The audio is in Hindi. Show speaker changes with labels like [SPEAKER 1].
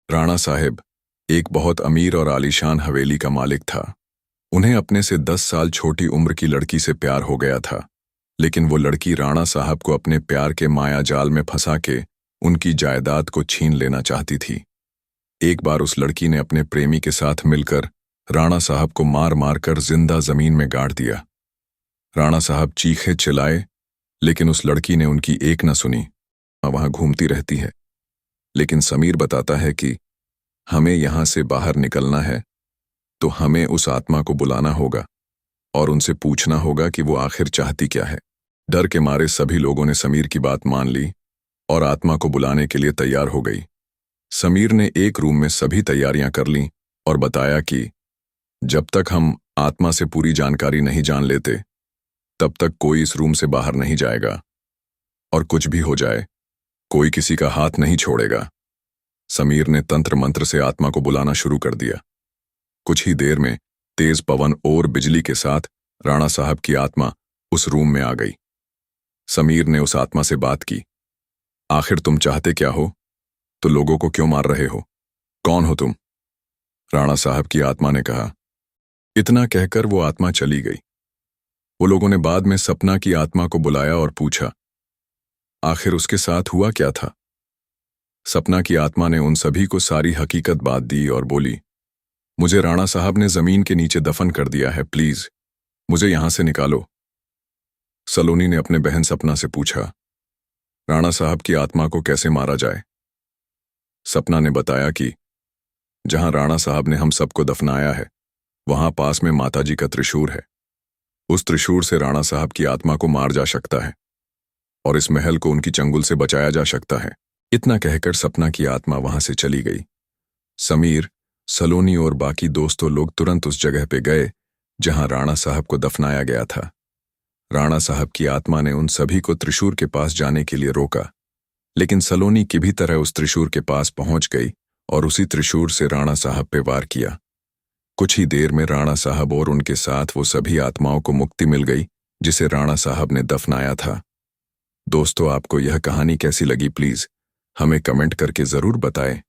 [SPEAKER 1] राणा साहिब एक बहुत अमीर और आलीशान हवेली का मालिक था। उन्हें अपने से 10 साल छोटी उम्र की लड़की से प्यार हो गया था, लेकिन वो लड़की राणा साहब को अपने प्यार के माया जाल में फंसा के उनकी जायदाद को छीन लेना चाहती थी। एक बार उस लड़की ने अपने प्रेमी के साथ मिलकर राणा साहब को मार मार कर जिंदा जमीन में गाड़ दिया। राणा साहब चीखे चिल्लाए, लेकिन उस लड़की ने उनकी एक न सुनी। वहां घूमती रहती है, लेकिन समीर बताता है कि हमें यहां से बाहर निकलना है तो हमें उस आत्मा को बुलाना होगा और उनसे पूछना होगा कि वो आखिर चाहती क्या है। डर के मारे सभी लोगों ने समीर की बात मान ली और आत्मा को बुलाने के लिए तैयार हो गई। समीर ने एक रूम में सभी तैयारियां कर लीं और बताया कि जब तक हम आत्मा से पूरी जानकारी नहीं जान लेते तब तक कोई इस रूम से बाहर नहीं जाएगा, और कुछ भी हो जाए कोई किसी का हाथ नहीं छोड़ेगा। समीर ने तंत्र मंत्र से आत्मा को बुलाना शुरू कर दिया। कुछ ही देर में तेज पवन और बिजली के साथ राणा साहब की आत्मा उस रूम में आ गई। समीर ने उस आत्मा से बात की, आखिर तुम चाहते क्या हो? तो लोगों को क्यों मार रहे हो? कौन हो तुम? राणा साहब की आत्मा ने कहा। इतना कहकर वो आत्मा चली गई। वो लोगों ने बाद में सपना की आत्मा को बुलाया और पूछा, आखिर उसके साथ हुआ क्या था? सपना की आत्मा ने उन सभी को सारी हकीकत बात दी और बोली, मुझे राणा साहब ने जमीन के नीचे दफन कर दिया है, प्लीज मुझे यहां से निकालो। सलोनी ने अपने बहन सपना से पूछा, राणा साहब की आत्मा को कैसे मारा जाए? सपना ने बताया कि जहां राणा साहब ने हम सबको दफनाया है वहां पास में माताजी का त्रिशूल है। उस त्रिशूल से राणा साहब की आत्मा को मार जा सकता है और इस महल को उनकी चंगुल से बचाया जा सकता है। इतना कहकर सपना की आत्मा वहां से चली गई। समीर, सलोनी और बाकी दोस्तों लोग तुरंत उस जगह पे गए जहां राणा साहब को दफनाया गया था। राणा साहब की आत्मा ने उन सभी को त्रिशूल के पास जाने के लिए रोका, लेकिन सलोनी की भी तरह उस त्रिशूल के पास पहुंच गई और उसी त्रिशूल से राणा साहब पे वार किया। कुछ ही देर में राणा साहब और उनके साथ वो सभी आत्माओं को मुक्ति मिल गई जिसे राणा साहब ने दफनाया था। दोस्तों, आपको यह कहानी कैसी लगी प्लीज हमें कमेंट करके जरूर बताएं।